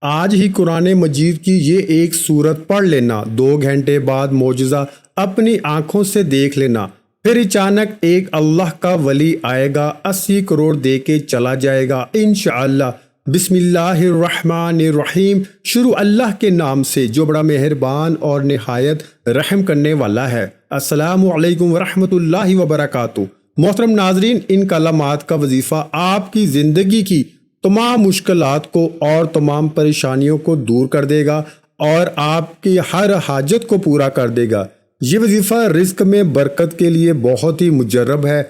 آج ہی قرآن مجید کی یہ ایک سورت پڑھ لینا، 2 گھنٹے بعد معجزہ اپنی آنکھوں سے دیکھ لینا، پھر اچانک ایک اللہ کا ولی آئے گا، 80 کروڑ دے کے چلا جائے گا انشاءاللہ۔ بسم اللہ الرحمن الرحیم، شروع اللہ کے نام سے جو بڑا مہربان اور نہایت رحم کرنے والا ہے۔ السلام علیکم ورحمۃ اللہ وبرکاتہ۔ محترم ناظرین، ان کلمات کا وظیفہ آپ کی زندگی کی تمام مشکلات کو اور تمام پریشانیوں کو دور کر دے گا اور آپ کی ہر حاجت کو پورا کر دے گا۔ یہ وظیفہ رزق میں برکت کے لیے بہت ہی مجرب ہے،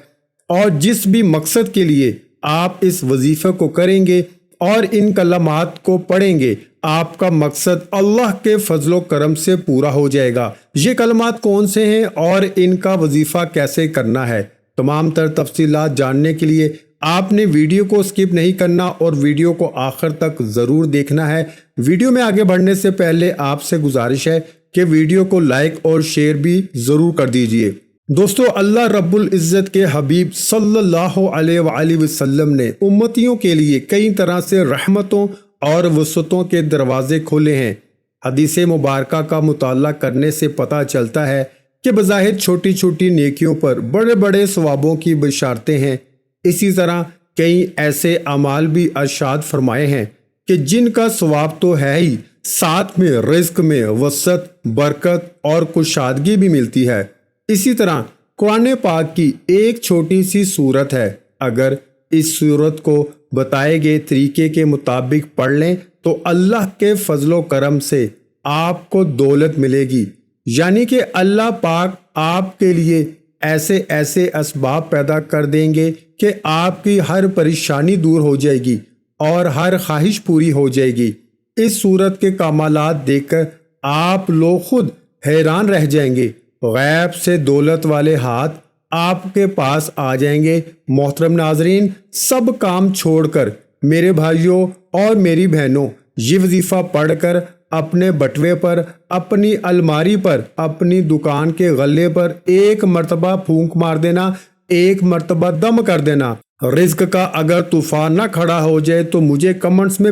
اور جس بھی مقصد کے لیے آپ اس وظیفے کو کریں گے اور ان کلمات کو پڑھیں گے، آپ کا مقصد اللہ کے فضل و کرم سے پورا ہو جائے گا۔ یہ کلمات کون سے ہیں اور ان کا وظیفہ کیسے کرنا ہے، تمام تر تفصیلات جاننے کے لیے آپ نے ویڈیو کو سکپ نہیں کرنا اور ویڈیو کو آخر تک ضرور دیکھنا ہے۔ ویڈیو میں آگے بڑھنے سے پہلے آپ سے گزارش ہے کہ ویڈیو کو لائک اور شیئر بھی ضرور کر دیجئے۔ دوستو، اللہ رب العزت کے حبیب صلی اللہ علیہ وآلہ وسلم نے امتیوں کے لیے کئی طرح سے رحمتوں اور وسعتوں کے دروازے کھولے ہیں۔ حدیث مبارکہ کا مطالعہ کرنے سے پتہ چلتا ہے کہ بظاہر چھوٹی چھوٹی نیکیوں پر بڑے بڑے ثوابوں کی بشارتیں ہیں۔ اسی طرح کئی ایسے اعمال بھی ارشاد فرمائے ہیں کہ جن کا ثواب تو ہے ہی، ساتھ میں رزق میں وسعت، برکت اور کشادگی بھی ملتی ہے۔ اسی طرح قرآن پاک کی ایک چھوٹی سی سورت ہے، اگر اس سورت کو بتائے گئے طریقے کے مطابق پڑھ لیں تو اللہ کے فضل و کرم سے آپ کو دولت ملے گی، یعنی کہ اللہ پاک آپ کے لیے ایسے ایسے اسباب پیدا کر دیں گے کہ آپ کی ہر پریشانی دور ہو جائے گی اور ہر خواہش پوری ہو جائے گی۔ اس صورت کے کمالات دیکھ کر آپ لوگ خود حیران رہ جائیں گے، غیب سے دولت والے ہاتھ آپ کے پاس آ جائیں گے۔ محترم ناظرین، سب کام چھوڑ کر میرے بھائیوں اور میری بہنوں، یہ وظیفہ پڑھ کر اپنے بٹوے پر، اپنی الماری پر، اپنی دکان کے غلے پر ایک مرتبہ پھونک مار دینا، ایک مرتبہ دم کر دینا۔ رزق کا اگر طوفان نہ کھڑا ہو جائے تو مجھے کمنٹس میں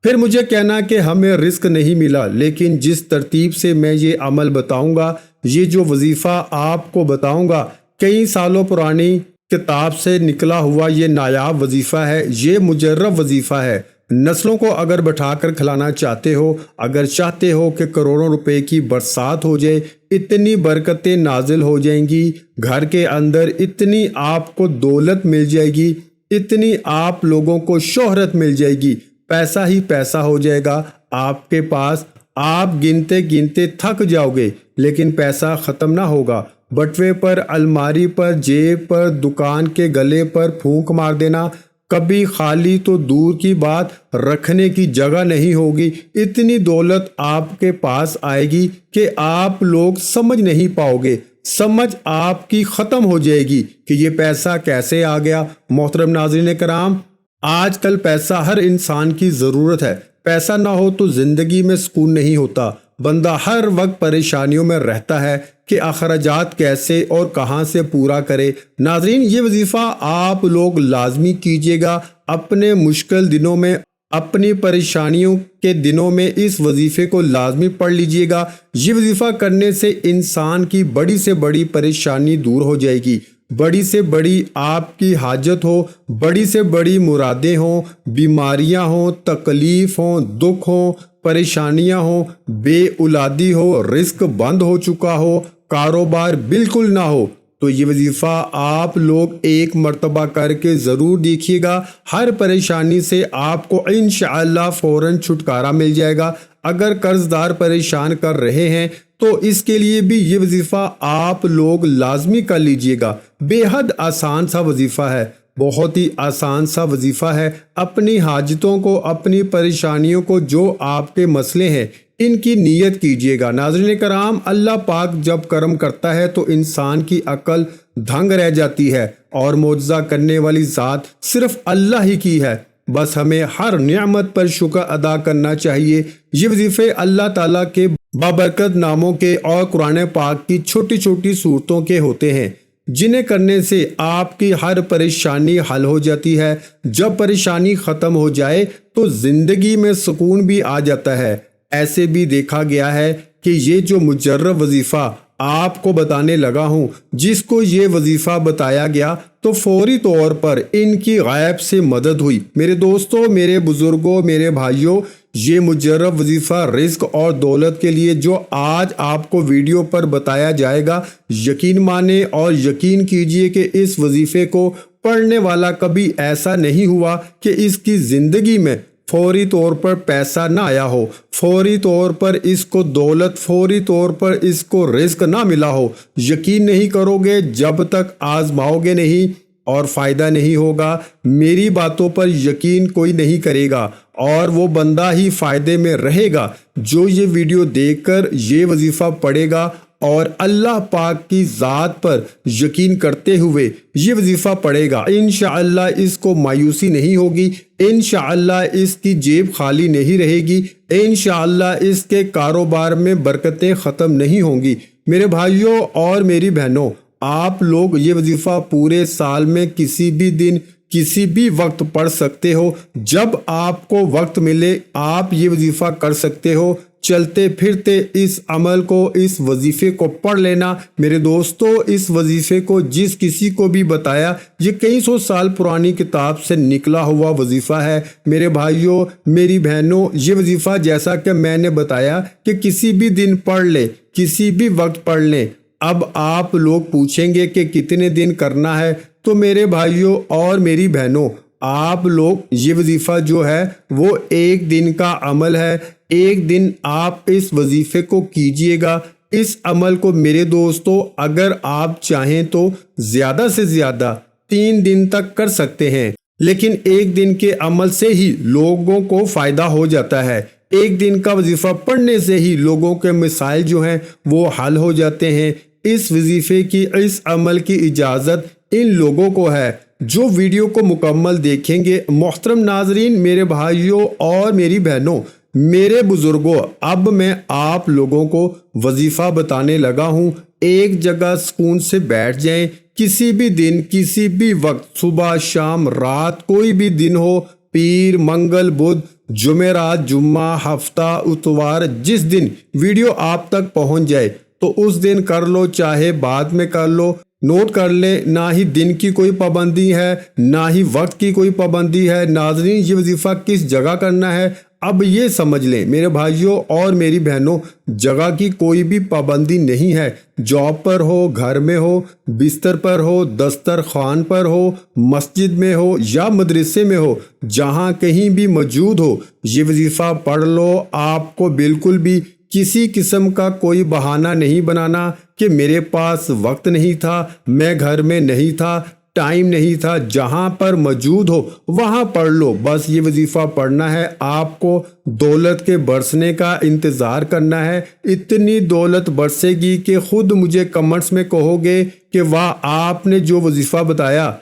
پھر مجھے کہنا کہ ہمیں رزق نہیں ملا، لیکن جس ترتیب سے میں یہ عمل بتاؤں گا، یہ جو وظیفہ آپ کو بتاؤں گا، کئی سالوں پرانی کتاب سے نکلا ہوا یہ نایاب وظیفہ ہے، یہ مجرب وظیفہ ہے۔ نسلوں کو اگر بٹھا کر کھلانا چاہتے ہو، اگر چاہتے ہو کہ کروڑوں روپے کی برسات ہو جائے، اتنی برکتیں نازل ہو جائیں گی گھر کے اندر، اتنی آپ کو دولت مل جائے گی، اتنی آپ لوگوں کو شہرت مل جائے گی، پیسہ ہی پیسہ ہو جائے گا آپ کے پاس، آپ گنتے گنتے تھک جاؤ گے لیکن پیسہ ختم نہ ہوگا۔ بٹوے پر، الماری پر، جیب پر، دکان کے گلے پر پھونک مار دینا، کبھی خالی تو دور کی بات، رکھنے کی جگہ نہیں ہوگی، اتنی دولت آپ کے پاس آئے گی کہ آپ لوگ سمجھ نہیں پاؤ گے، سمجھ آپ کی ختم ہو جائے گی کہ یہ پیسہ کیسے آ گیا۔ محترم ناظرین کرام، آج کل پیسہ ہر انسان کی ضرورت ہے، پیسہ نہ ہو تو زندگی میں سکون نہیں ہوتا، بندہ ہر وقت پریشانیوں میں رہتا ہے کہ اخراجات کیسے اور کہاں سے پورا کرے۔ ناظرین، یہ وظیفہ آپ لوگ لازمی کیجیے گا اپنے مشکل دنوں میں، اپنی پریشانیوں کے دنوں میں اس وظیفے کو لازمی پڑھ لیجیے گا۔ یہ وظیفہ کرنے سے انسان کی بڑی سے بڑی پریشانی دور ہو جائے گی، بڑی سے بڑی آپ کی حاجت ہو، بڑی سے بڑی مرادیں ہوں، بیماریاں ہوں، تکلیف ہوں، دکھ ہوں، پریشانیاں ہوں، بے اولادی ہو، رزق بند ہو چکا ہو، کاروبار بالکل نہ ہو، تو یہ وظیفہ آپ لوگ ایک مرتبہ کر کے ضرور دیکھیے گا، ہر پریشانی سے آپ کو انشاءاللہ فوراً چھٹکارا مل جائے گا۔ اگر قرض دار پریشان کر رہے ہیں تو اس کے لیے بھی یہ وظیفہ آپ لوگ لازمی کر لیجئے گا۔ بے حد آسان سا وظیفہ ہے، بہت ہی آسان سا وظیفہ ہے۔ اپنی حاجتوں کو، اپنی پریشانیوں کو، جو آپ کے مسئلے ہیں، ان کی نیت کیجئے گا۔ ناظرین کرام، اللہ پاک جب کرم کرتا ہے تو انسان کی عقل دھنگ رہ جاتی ہے، اور معجزہ کرنے والی ذات صرف اللہ ہی کی ہے۔ بس ہمیں ہر نعمت پر شکر ادا کرنا چاہیے۔ یہ وظیفے اللہ تعالیٰ کے بابرکت ناموں کے اور قرآن پاک کی چھوٹی چھوٹی صورتوں کے ہوتے ہیں، جنہیں کرنے سے آپ کی ہر پریشانی حل ہو جاتی ہے۔ جب پریشانی ختم ہو جائے تو زندگی میں سکون بھی آ جاتا ہے۔ ایسے بھی دیکھا گیا ہے کہ یہ جو مجرب وظیفہ آپ کو بتانے لگا ہوں، جس کو یہ وظیفہ بتایا گیا تو فوری طور پر ان کی غیب سے مدد ہوئی۔ میرے دوستوں، میرے بزرگوں، میرے بھائیوں، یہ مجرب وظیفہ رزق اور دولت کے لیے جو آج آپ کو ویڈیو پر بتایا جائے گا، یقین مانیں اور یقین کیجئے کہ اس وظیفے کو پڑھنے والا کبھی ایسا نہیں ہوا کہ اس کی زندگی میں فوری طور پر پیسہ نہ آیا ہو، فوری طور پر اس کو دولت، فوری طور پر اس کو رزق نہ ملا ہو۔ یقین نہیں کرو گے جب تک آزماؤ گے نہیں اور فائدہ نہیں ہوگا۔ میری باتوں پر یقین کوئی نہیں کرے گا اور وہ بندہ ہی فائدے میں رہے گا جو یہ ویڈیو دیکھ کر یہ وظیفہ پڑھے گا اور اللہ پاک کی ذات پر یقین کرتے ہوئے یہ وظیفہ پڑھے گا۔ انشاءاللہ اس کو مایوسی نہیں ہوگی، انشاءاللہ اس کی جیب خالی نہیں رہے گی، انشاءاللہ اس کے کاروبار میں برکتیں ختم نہیں ہوں گی۔ میرے بھائیوں اور میری بہنوں، آپ لوگ یہ وظیفہ پورے سال میں کسی بھی دن، کسی بھی وقت پڑھ سکتے ہو۔ جب آپ کو وقت ملے آپ یہ وظیفہ کر سکتے ہو۔ چلتے پھرتے اس عمل کو، اس وظیفے کو پڑھ لینا۔ میرے دوستو، اس وظیفے کو جس کسی کو بھی بتایا، یہ کئی سو سال پرانی کتاب سے نکلا ہوا وظیفہ ہے۔ میرے بھائیوں، میری بہنوں، یہ وظیفہ جیسا کہ میں نے بتایا کہ کسی بھی دن پڑھ لیں، کسی بھی وقت پڑھ لیں۔ اب آپ لوگ پوچھیں گے کہ کتنے دن کرنا ہے، تو میرے بھائیوں اور میری بہنوں، آپ لوگ یہ وظیفہ جو ہے وہ ایک دن کا عمل ہے۔ ایک دن آپ اس وظیفے کو کیجئے گا۔ اس عمل کو میرے دوستو اگر آپ چاہیں تو زیادہ سے زیادہ 3 دن تک کر سکتے ہیں، لیکن ایک دن کے عمل سے ہی لوگوں کو فائدہ ہو جاتا ہے۔ ایک دن کا وظیفہ پڑھنے سے ہی لوگوں کے مسائل جو ہیں وہ حل ہو جاتے ہیں۔ اس وظیفے کی، اس عمل کی اجازت ان لوگوں کو ہے جو ویڈیو کو مکمل دیکھیں گے۔ محترم ناظرین، میرے بھائیوں اور میری بہنوں، میرے بزرگوں، اب میں آپ لوگوں کو وظیفہ بتانے لگا ہوں۔ ایک جگہ سکون سے بیٹھ جائیں، کسی بھی دن، کسی بھی وقت، صبح، شام، رات، کوئی بھی دن ہو، پیر، منگل، بدھ، جمعرات، جمعہ، ہفتہ، اتوار، جس دن ویڈیو آپ تک پہنچ جائے تو اس دن کر لو، چاہے بعد میں کر لو۔ نوٹ کر لیں، نہ ہی دن کی کوئی پابندی ہے، نہ ہی وقت کی کوئی پابندی ہے۔ ناظرین، یہ وظیفہ کس جگہ کرنا ہے اب یہ سمجھ لیں۔ میرے بھائیوں اور میری بہنوں، جگہ کی کوئی بھی پابندی نہیں ہے۔ جاب پر ہو، گھر میں ہو، بستر پر ہو، دسترخوان پر ہو، مسجد میں ہو یا مدرسے میں ہو، جہاں کہیں بھی موجود ہو، یہ وظیفہ پڑھ لو۔ آپ کو بالکل بھی کسی قسم کا کوئی بہانہ نہیں بنانا کہ میرے پاس وقت نہیں تھا، میں گھر میں نہیں تھا، ٹائم نہیں تھا۔ جہاں پر موجود ہو وہاں پڑھ لو۔ بس یہ وظیفہ پڑھنا ہے، آپ کو دولت کے برسنے کا انتظار کرنا ہے۔ اتنی دولت برسے گی کہ خود مجھے کمنٹس میں کہو گے کہ واہ، آپ نے جو وظیفہ بتایا،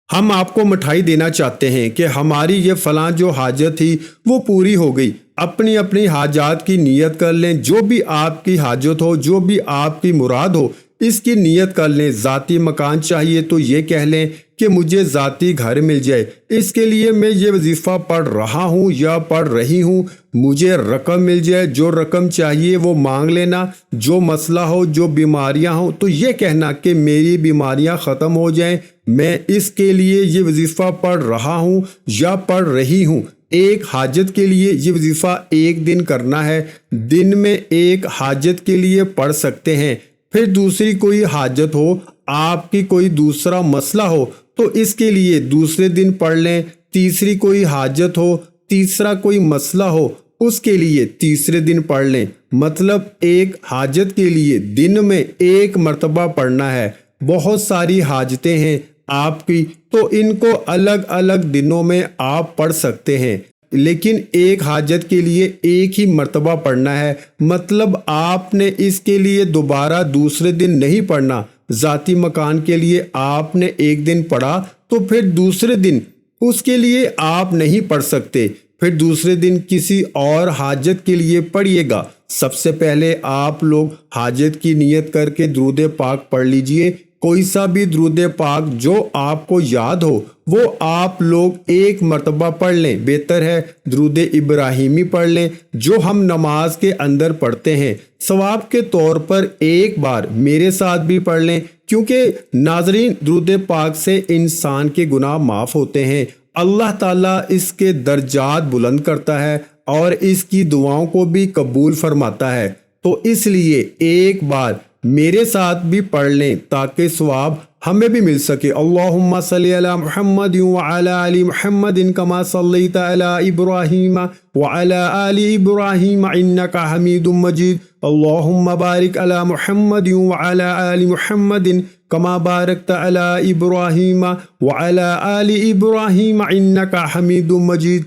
ہم آپ کو مٹھائی دینا چاہتے ہیں کہ ہماری یہ فلاں جو حاجت تھی وہ پوری ہو گئی۔ اپنی اپنی حاجات کی نیت کر لیں، جو بھی آپ کی حاجت ہو، جو بھی آپ کی مراد ہو، اس کی نیت کر لیں۔ ذاتی مکان چاہیے تو یہ کہہ لیں کہ مجھے ذاتی گھر مل جائے، اس کے لیے میں یہ وظیفہ پڑھ رہا ہوں یا پڑھ رہی ہوں۔ مجھے رقم مل جائے، جو رقم چاہیے وہ مانگ لینا۔ جو مسئلہ ہو، جو بیماریاں ہوں تو یہ کہنا کہ میری بیماریاں ختم ہو جائیں، میں اس کے لیے یہ وظیفہ پڑھ رہا ہوں یا پڑھ رہی ہوں۔ ایک حاجت کے لیے یہ وظیفہ ایک دن کرنا ہے، دن میں ایک حاجت کے لیے پڑھ سکتے ہیں۔ پھر دوسری کوئی حاجت ہو، آپ کی کوئی دوسرا مسئلہ ہو تو اس کے لیے دوسرے دن پڑھ لیں۔ تیسری کوئی حاجت ہو، تیسرا کوئی مسئلہ ہو، اس کے لیے تیسرے دن پڑھ لیں۔ مطلب ایک حاجت کے لیے دن میں ایک مرتبہ پڑھنا ہے۔ بہت ساری حاجتیں ہیں آپ کی تو ان کو الگ الگ دنوں میں آپ پڑھ سکتے ہیں، لیکن ایک حاجت کے لیے ایک ہی مرتبہ پڑھنا ہے۔ مطلب آپ نے اس کے لیے دوبارہ دوسرے دن نہیں پڑھنا۔ ذاتی مکان کے لیے آپ نے ایک دن پڑھا تو پھر دوسرے دن اس کے لیے آپ نہیں پڑھ سکتے، پھر دوسرے دن کسی اور حاجت کے لیے پڑھیے گا۔ سب سے پہلے آپ لوگ حاجت کی نیت کر کے درود پاک پڑھ لیجئے کوئی سا بھی درود پاک جو آپ کو یاد ہو وہ آپ لوگ ایک مرتبہ پڑھ لیں۔ بہتر ہے درود ابراہیمی پڑھ لیں جو ہم نماز کے اندر پڑھتے ہیں۔ ثواب کے طور پر ایک بار میرے ساتھ بھی پڑھ لیں، کیونکہ ناظرین درود پاک سے انسان کے گناہ معاف ہوتے ہیں، اللہ تعالیٰ اس کے درجات بلند کرتا ہے اور اس کی دعاؤں کو بھی قبول فرماتا ہے۔ تو اس لیے ایک بار میرے ساتھ بھی پڑھ لیں تاکہ ثواب ہمیں بھی مل سکے۔ اللہم صلی علی محمد وعلی آل محمد کما صلیت علی ابراہیم وعلی آل ابراہیم انک حمید مجید۔ اللہم بارک علی محمد وعلی آل محمد کما بارکت علی ابراہیم وعلی آل ابراہیم انک حمید مجید۔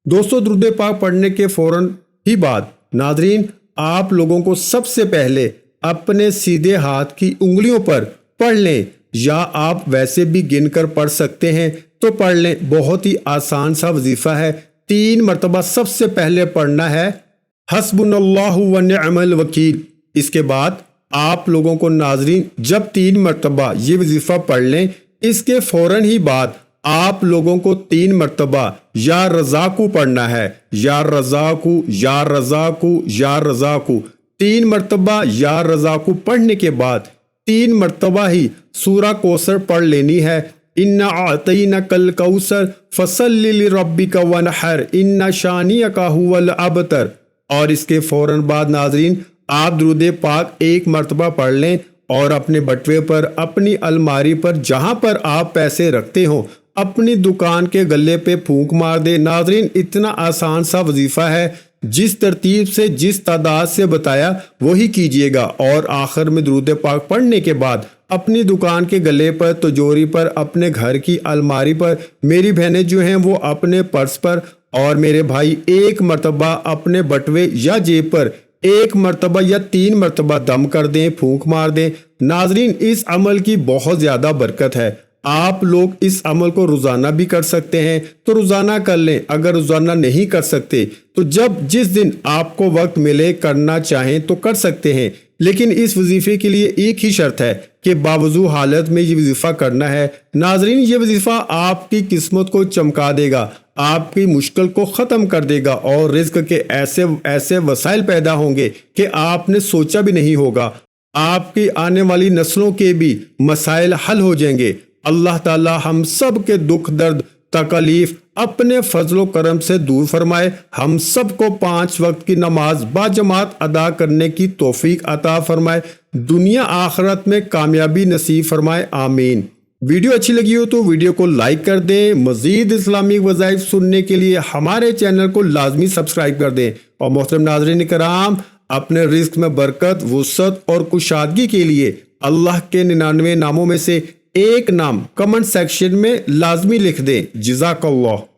دوستو درود پاک پڑھنے کے فوراً ہی بعد ناظرین آپ لوگوں کو سب سے پہلے اپنے سیدھے ہاتھ کی انگلیوں پر پڑھ لیں، یا آپ ویسے بھی گن کر پڑھ سکتے ہیں تو پڑھ لیں۔ بہت ہی آسان سا وظیفہ ہے، 3 مرتبہ سب سے پہلے پڑھنا ہے حسبنا اللہ ونعم الوکیل۔ اس کے بعد آپ لوگوں کو ناظرین جب 3 مرتبہ یہ وظیفہ پڑھ لیں، اس کے فوراً ہی بعد آپ لوگوں کو 3 مرتبہ یا رزاقو پڑھنا ہے، یا رزاقو یا رزاقو یا رزاقو۔ 3 مرتبہ یا رزاقو پڑھنے کے بعد 3 مرتبہ ہی سورہ کوثر پڑھ لینی ہے۔ اِنَّا أَعْطَيْنَاكَ الْكَوْثَرَ فَصَلِّ لِرَبِّكَ وَانْحَرْ إِنَّ شَانِئَكَ هُوَ الْأَبْتَرُ۔ اور اس کے فوراً بعد ناظرین آپ درود پاک 1 مرتبہ پڑھ لیں اور اپنے بٹوے پر، اپنی الماری پر، جہاں پر آپ پیسے رکھتے ہوں، اپنی دکان کے گلے پہ پھونک مار دیں۔ ناظرین اتنا آسان سا وظیفہ ہے، جس ترتیب سے جس تعداد سے بتایا وہی کیجئے گا، اور آخر میں درود پاک پڑھنے کے بعد اپنی دکان کے گلے پر، تجوری پر، اپنے گھر کی الماری پر، میری بہنیں جو ہیں وہ اپنے پرس پر، اور میرے بھائی 1 مرتبہ اپنے بٹوے یا جیب پر 1 مرتبہ یا 3 مرتبہ دم کر دیں، پھونک مار دیں۔ ناظرین اس عمل کی بہت زیادہ برکت ہے، آپ لوگ اس عمل کو روزانہ بھی کر سکتے ہیں تو روزانہ کر لیں، اگر روزانہ نہیں کر سکتے تو جس دن آپ کو وقت ملے کرنا چاہیں تو کر سکتے ہیں، لیکن اس وظیفے کے لیے ایک ہی شرط ہے کہ باوضو حالت میں یہ وظیفہ کرنا ہے۔ ناظرین یہ وظیفہ آپ کی قسمت کو چمکا دے گا، آپ کی مشکل کو ختم کر دے گا، اور رزق کے ایسے وسائل پیدا ہوں گے کہ آپ نے سوچا بھی نہیں ہوگا۔ آپ کی آنے والی نسلوں کے بھی مسائل حل ہو جائیں گے۔ اللہ تعالی ہم سب کے دکھ درد تکلیف اپنے فضل و کرم سے دور فرمائے، ہم سب کو 5 وقت کی نماز باجماعت ادا کرنے کی توفیق عطا فرمائے، دنیا آخرت میں کامیابی نصیب فرمائے، آمین۔ ویڈیو اچھی لگی ہو تو ویڈیو کو لائک کر دیں، مزید اسلامی وظائف سننے کے لیے ہمارے چینل کو لازمی سبسکرائب کر دیں، اور محترم ناظرین کرام اپنے رزق میں برکت، وسعت اور کشادگی کے لیے اللہ کے 99 ناموں میں سے ایک نام کمنٹ سیکشن میں لازمی لکھ دیں۔ جزاک اللہ۔